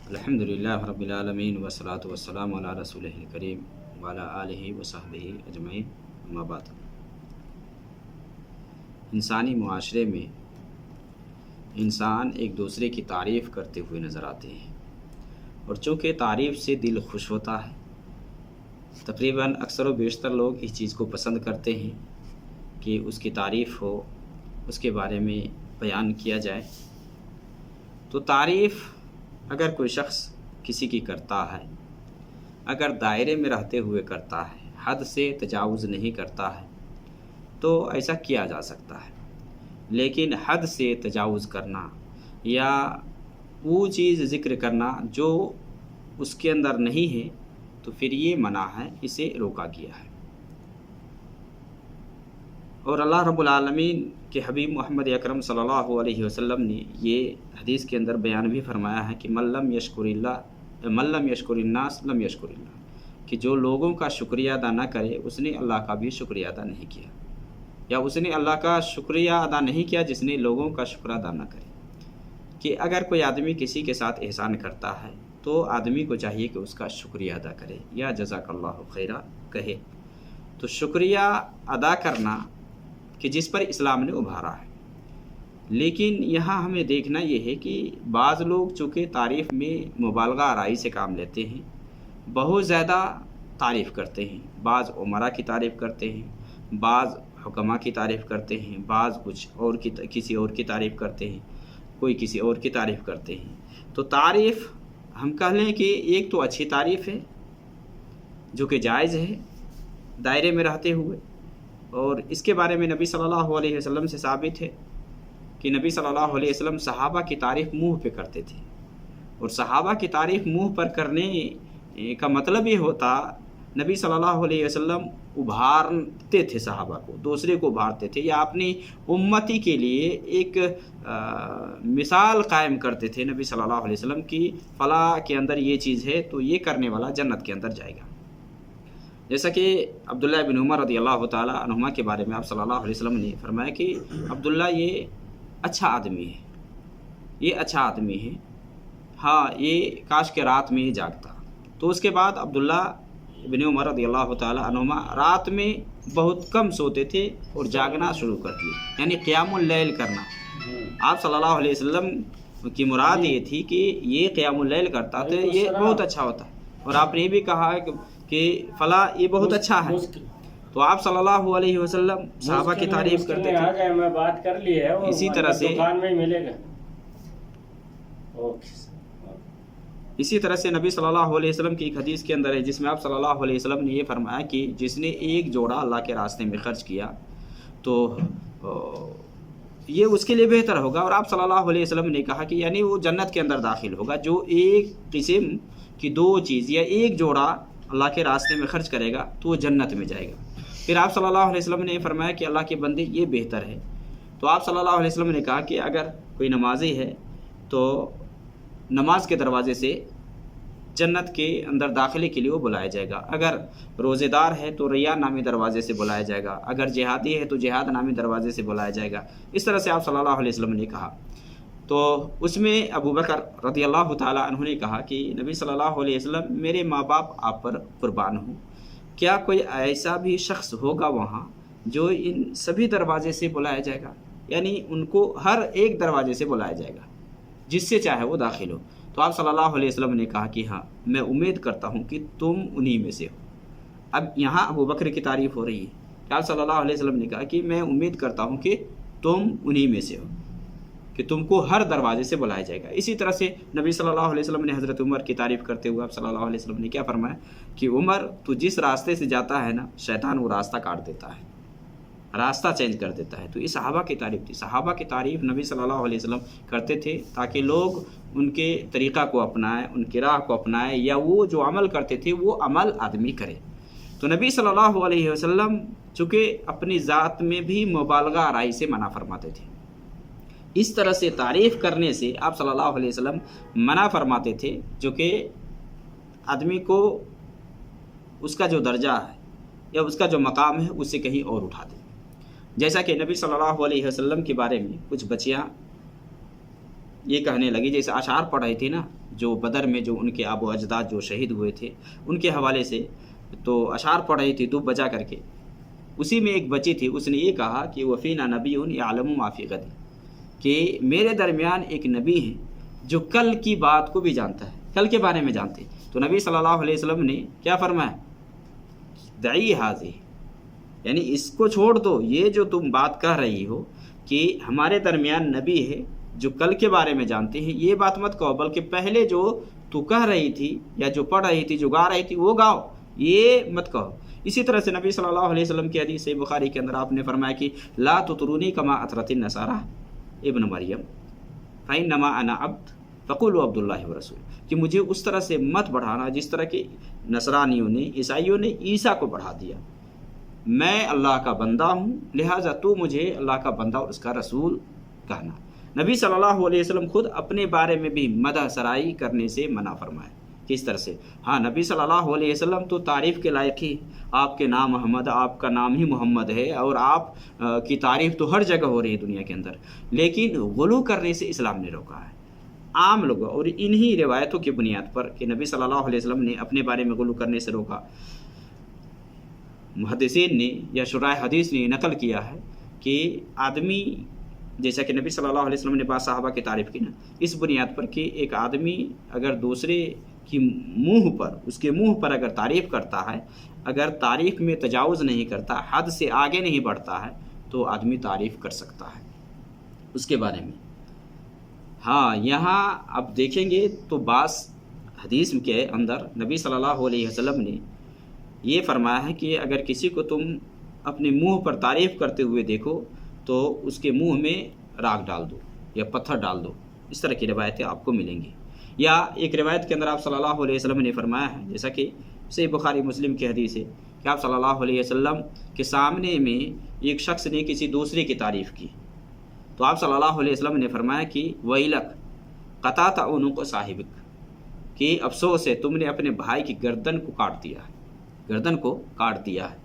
الحمدللہ رب العالمین والصلاۃ والسلام علی رسولہ الکریم وعلی آلہ وصحبہ اجمعین، اما بعد۔ انسانی معاشرے میں انسان ایک دوسرے کی تعریف کرتے ہوئے نظر آتے ہیں، اور چونکہ تعریف سے دل خوش ہوتا ہے، تقریباً اکثر و بیشتر لوگ اس چیز کو پسند کرتے ہیں کہ اس کی تعریف ہو، اس کے بارے میں بیان کیا جائے۔ تو تعریف اگر کوئی شخص کسی کی کرتا ہے، اگر دائرے میں رہتے ہوئے کرتا ہے، حد سے تجاوز نہیں کرتا ہے، تو ایسا کیا جا سکتا ہے۔ لیکن حد سے تجاوز کرنا یا وہ چیز ذکر کرنا جو اس کے اندر نہیں ہے، تو پھر یہ منع ہے، اسے روکا گیا ہے۔ اور اللہ رب العالمین کے حبیب محمد اکرم صلی اللہ علیہ وسلم نے یہ حدیث کے اندر بیان بھی فرمایا ہے کہ من لم یشکر الناس لم یشکر اللہ، کہ جو لوگوں کا شکریہ ادا نہ کرے اس نے اللہ کا بھی شکریہ ادا نہیں کیا، یا اس نے اللہ کا شکریہ ادا نہیں کیا جس نے لوگوں کا شکر ادا نہ کرے۔ کہ اگر کوئی آدمی کسی کے ساتھ احسان کرتا ہے تو آدمی کو چاہیے کہ اس کا شکریہ ادا کرے یا جزاک اللہ خیرہ کہے۔ تو شکریہ ادا کرنا کہ جس پر اسلام نے ابھارا ہے، لیکن یہاں ہمیں دیکھنا یہ ہے کہ بعض لوگ چونکہ تعریف میں مبالغہ آرائی سے کام لیتے ہیں، بہت زیادہ تعریف کرتے ہیں، بعض عمرا کی تعریف کرتے ہیں، بعض حکماء کی تعریف کرتے ہیں، بعض کچھ اور کسی اور کی تعریف کرتے ہیں، کوئی کسی اور کی تعریف کرتے ہیں۔ تو تعریف ہم کہہ لیں کہ ایک تو اچھی تعریف ہے جو کہ جائز ہے دائرے میں رہتے ہوئے، اور اس کے بارے میں نبی صلی اللہ علیہ وسلم سے ثابت ہے کہ نبی صلی اللہ علیہ وسلم صحابہ کی تعریف منہ پہ کرتے تھے، اور صحابہ کی تعریف منہ پر کرنے کا مطلب یہ ہوتا نبی صلی اللہ علیہ وسلم ابھارتے تھے، صحابہ کو دوسرے کو ابھارتے تھے، یا اپنی امتی کے لیے ایک مثال قائم کرتے تھے نبی صلی اللہ علیہ وسلم کی فلاں کے اندر یہ چیز ہے تو یہ کرنے والا جنت کے اندر جائے گا۔ جیسا کہ عبداللہ بن عمر رضی اللہ تعالیٰ عنہما کے بارے میں آپ صلی اللہ علیہ وسلم نے فرمایا کہ عبداللہ یہ اچھا آدمی ہے، یہ اچھا آدمی ہے، ہاں یہ کاش کے رات میں یہ جاگتا۔ تو اس کے بعد عبداللہ بن عمر رضی اللہ تعالیٰ عنہما رات میں بہت کم سوتے تھے اور جاگنا شروع کر دیے، یعنی قیام اللیل کرنا۔ آپ صلی اللہ علیہ وسلم کی مراد یہ تھی کہ یہ قیام اللیل کرتا تو یہ بہت اچھا ہوتا، اور آپ نے یہ بھی کہا کہ فلاں یہ بہت اچھا ہے۔ تو آپ صلی اللہ علیہ وسلم صحابہ کی تعریف کرتے تھے۔ میں بات کر لی ہے، اسی طرح سے دکان میں ملے گا۔ اسی طرح سے نبی صلی اللہ علیہ وسلم کی ایک حدیث کے اندر ہے جس میں آپ صلی اللہ علیہ وسلم نے یہ فرمایا کہ جس نے ایک جوڑا اللہ کے راستے میں خرچ کیا تو یہ اس کے لیے بہتر ہوگا، اور آپ صلی اللہ علیہ وسلم نے کہا کہ یعنی وہ جنت کے اندر داخل ہوگا جو ایک قسم کی دو چیز یا ایک جوڑا اللہ کے راستے میں خرچ کرے گا تو وہ جنت میں جائے گا۔ پھر آپ صلی اللہ علیہ وسلم نے فرمایا کہ اللہ کے بندے یہ بہتر ہے۔ تو آپ صلی اللہ علیہ وسلم نے کہا کہ اگر کوئی نمازی ہے تو نماز کے دروازے سے جنت کے اندر داخلے کے لیے وہ بلایا جائے گا، اگر روزے دار ہے تو ریان نامی دروازے سے بلایا جائے گا، اگر جہادی ہے تو جہاد نامی دروازے سے بلایا جائے گا۔ اس طرح سے آپ صلی اللہ علیہ وسلم نے کہا۔ تو اس میں ابو بکر رضی اللہ تعالیٰ عنہ نے کہا کہ نبی صلی اللہ علیہ وسلم میرے ماں باپ آپ پر قربان ہوں، کیا کوئی ایسا بھی شخص ہوگا وہاں جو ان سبھی دروازے سے بلایا جائے گا، یعنی ان کو ہر ایک دروازے سے بلایا جائے گا جس سے چاہے وہ داخل ہو۔ تو آپ صلی اللہ علیہ وسلم نے کہا کہ ہاں میں امید کرتا ہوں کہ تم انہی میں سے ہو۔ اب یہاں ابو بکر کی تعریف ہو رہی ہے کہ آپ صلی اللہ علیہ وسلم نے کہا کہ میں امید کرتا ہوں کہ تم انہی میں سے ہو، کہ تم کو ہر دروازے سے بلایا جائے گا۔ اسی طرح سے نبی صلی اللہ علیہ وسلم نے حضرت عمر کی تعریف کرتے ہوئے آپ صلی اللہ علیہ وسلم نے کیا فرمایا کہ عمر تو جس راستے سے جاتا ہے نا، شیطان وہ راستہ کاٹ دیتا ہے، راستہ چینج کر دیتا ہے۔ تو یہ صحابہ کی تعریف تھی، صحابہ کی تعریف نبی صلی اللہ علیہ وسلم کرتے تھے تاکہ لوگ ان کے طریقہ کو اپنائیں، ان کی راہ کو اپنائیں، یا وہ جو عمل کرتے تھے وہ عمل آدمی کرے۔ تو نبی صلی اللہ علیہ وسلم چونکہ اپنی ذات میں بھی مبالغہ آرائی سے منع فرماتے تھے، اس طرح سے تعریف کرنے سے آپ صلی اللہ علیہ وسلم منع فرماتے تھے جو کہ آدمی کو اس کا جو درجہ ہے یا اس کا جو مقام ہے اس سے کہیں اور اٹھا دے۔ جیسا کہ نبی صلی اللہ علیہ وسلم کے بارے میں کچھ بچیاں یہ کہنے لگی، جیسے اشعار پڑھ رہی تھی نا جو بدر میں جو ان کے آبا و اجداد جو شہید ہوئے تھے ان کے حوالے سے، تو اشعار پڑھ رہی تھی دب بجا کر کے. اسی میں ایک بچی تھی، اس نے یہ کہا کہ وفینا نبی یعلم ما فی غد، کہ میرے درمیان ایک نبی ہے جو کل کی بات کو بھی جانتا ہے، کل کے بارے میں جانتے. تو نبی صلی اللہ علیہ وسلم نے کیا فرمایا؟ دعی حاضی، یعنی اس کو چھوڑ دو، یہ جو تم بات کہہ رہی ہو کہ ہمارے درمیان نبی ہے جو کل کے بارے میں جانتے ہیں، یہ بات مت کہو، بلکہ پہلے جو تو کہہ رہی تھی یا جو پڑھ رہی تھی جو گا رہی تھی وہ گاؤ، یہ مت کہو. اسی طرح سے نبی صلی اللہ علیہ وسلم کی حدیث صحیح بخاری کے اندر آپ نے فرمایا کہ لا تطرونی کما اطرت النصارى ابن مریم فانما انا عبد فقولوا عبد اللہ ورسول، کہ مجھے اس طرح سے مت بڑھانا جس طرح کہ نصرانیوں نے عیسائیوں نے عیسیٰ کو بڑھا دیا. میں اللہ کا بندہ ہوں، لہٰذا تو مجھے اللہ کا بندہ اور اس کا رسول کہنا. نبی صلی اللہ علیہ وسلم خود اپنے بارے میں بھی مدح سرائی کرنے سے منع فرمائے. کس طرح سے؟ ہاں، نبی صلی اللہ علیہ وسلم تو تعریف کے لائق ہی، آپ کے نام محمد، آپ کا نام ہی محمد ہے، اور آپ کی تعریف تو ہر جگہ ہو رہی ہے دنیا کے اندر، لیکن غلو کرنے سے اسلام نے روکا ہے. عام لوگ اور انہی روایتوں کی بنیاد پر کہ نبی صلی اللہ علیہ وسلم نے اپنے بارے میں غلو کرنے سے روکا، محدثین نے یا شراح حدیث نے نقل کیا ہے کہ آدمی، جیسا کہ نبی صلی اللہ علیہ وسلم نے بعض صحابہ کی تعریف کی نا، اس بنیاد پر کہ ایک آدمی اگر دوسرے کی اس کے منہ پر اگر تعریف کرتا ہے، اگر تعریف میں تجاوز نہیں کرتا، حد سے آگے نہیں بڑھتا ہے، تو آدمی تعریف کر سکتا ہے اس کے بارے میں. ہاں، یہاں اب دیکھیں گے تو بعض حدیث کے اندر نبی صلی اللہ علیہ وسلم نے یہ فرمایا ہے کہ اگر کسی کو تم اپنے منہ پر تعریف کرتے ہوئے دیکھو تو اس کے منہ میں راکھ ڈال دو یا پتھر ڈال دو. اس طرح کی روایتیں آپ کو ملیں گی. یا ایک روایت کے اندر آپ صلی اللہ علیہ وسلم نے فرمایا ہے، جیسا کہ صحیح بخاری مسلم کی حدیث ہے، کہ آپ صلی اللہ علیہ وسلم کے سامنے میں ایک شخص نے کسی دوسرے کی تعریف کی، تو آپ صلی اللہ علیہ وسلم نے فرمایا کہ ویلک قطعت عنق صاحبک، کہ افسوس ہے تم نے اپنے بھائی کی گردن کو کاٹ دیا ہے.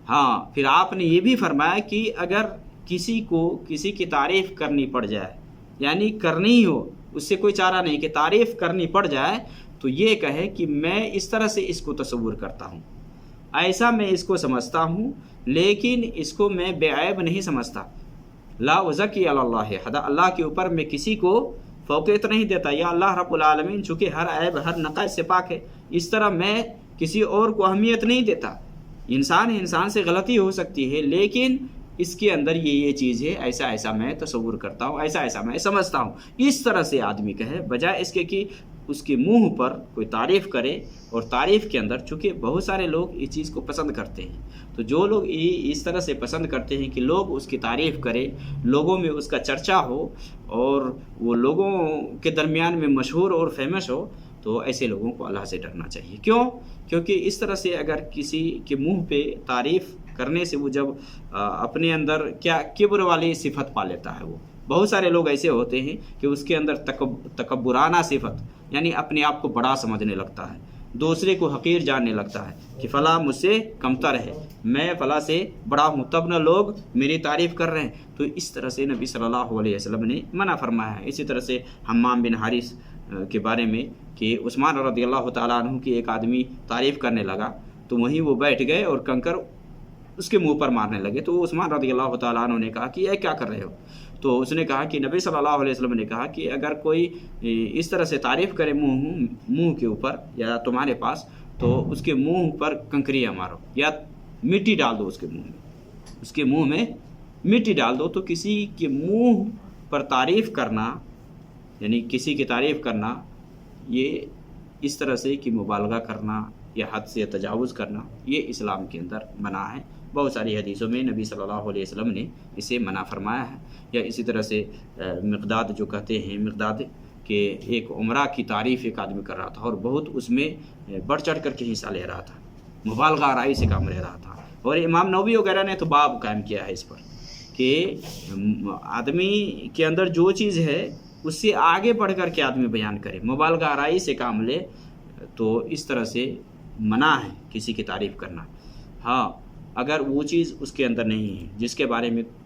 ہاں، پھر آپ نے یہ بھی فرمایا کہ اگر کسی کو کسی کی تعریف کرنی پڑ جائے، یعنی کرنی ہی ہو، اس سے کوئی چارہ نہیں، کہ تعریف کرنی پڑ جائے، تو یہ کہے کہ میں اس طرح سے اس کو تصور کرتا ہوں، ایسا میں اس کو سمجھتا ہوں، لیکن اس کو میں بے عیب نہیں سمجھتا. لا ازکی علی اللہ حدا، اللہ کے اوپر میں کسی کو فوقیت نہیں دیتا، یا اللہ رب العالمین چونکہ ہر عیب ہر نقائص سے پاک ہے، اس طرح میں کسی اور کو اہمیت نہیں دیتا. انسان سے غلطی ہو سکتی ہے، لیکن اس کے اندر یہ چیز ہے، ایسا میں تصور کرتا ہوں، ایسا میں سمجھتا ہوں. اس طرح سے آدمی کہے، بجائے اس کے کہ اس کے منہ پر کوئی تعریف کرے. اور تعریف کے اندر چونکہ بہت سارے لوگ اس چیز کو پسند کرتے ہیں، تو جو لوگ اس طرح سے پسند کرتے ہیں کہ لوگ اس کی تعریف کرے، لوگوں میں اس کا چرچا ہو اور وہ لوگوں کے درمیان میں مشہور اور فیمس ہو، تو ایسے لوگوں کو اللہ سے ڈرنا چاہیے. کیونکہ اس طرح سے اگر کسی کے منہ پہ تعریف کرنے سے وہ جب اپنے اندر کیا کبر والی صفت پا لیتا ہے. وہ بہت سارے لوگ ایسے ہوتے ہیں کہ اس کے اندر تکبرانہ صفت، یعنی اپنے آپ کو بڑا سمجھنے لگتا ہے، دوسرے کو حقیر جاننے لگتا ہے کہ فلاں مجھ سے کمتر ہے، میں فلاں سے بڑا ہوں، تب نہ لوگ میری تعریف کر رہے ہیں. تو اس طرح سے نبی صلی اللہ علیہ وسلم نے منع فرمایا ہے. اسی طرح سے حمام بن حارث کے بارے میں کہ عثمان رضی اللہ تعالیٰ عنہ کی ایک آدمی تعریف کرنے لگا، تو وہیں وہ بیٹھ گئے اور کنکر اس کے منہ پر مارنے لگے. تو عثمان رضی اللہ تعالیٰ عنہ نے کہا کہ یہ کیا کر رہے ہو؟ تو اس نے کہا کہ نبی صلی اللہ علیہ وسلم نے کہا کہ اگر کوئی اس طرح سے تعریف کرے منہ کے اوپر یا تمہارے پاس، تو اس کے منہ پر کنکریاں مارو یا مٹی ڈال دو، اس کے منہ میں مٹی ڈال دو. تو کسی کے منہ پر تعریف کرنا، یعنی کسی کی تعریف کرنا، یہ اس طرح سے کہ مبالغہ کرنا یا حد سے تجاوز کرنا، یہ اسلام کے اندر منع ہے. بہت ساری حدیثوں میں نبی صلی اللہ علیہ وسلم نے اسے منع فرمایا ہے. یا اسی طرح سے مقداد جو کہتے ہیں، مقداد کہ ایک عمرہ کی تعریف ایک آدمی کر رہا تھا اور بہت اس میں بڑھ چڑھ کر کے حصہ لے رہا تھا، مبالغہ آرائی سے کام لے رہا تھا. اور امام نووی وغیرہ نے تو باب قائم کیا ہے اس پر کہ آدمی کے اندر جو چیز ہے اس سے آگے بڑھ کر کے آدمی بیان کرے، مبالغہ آرائی سے کام لے، تو اس طرح سے منع ہے کسی کی تعریف کرنا. ہاں، اگر وہ چیز اس کے اندر نہیں ہے جس کے بارے میں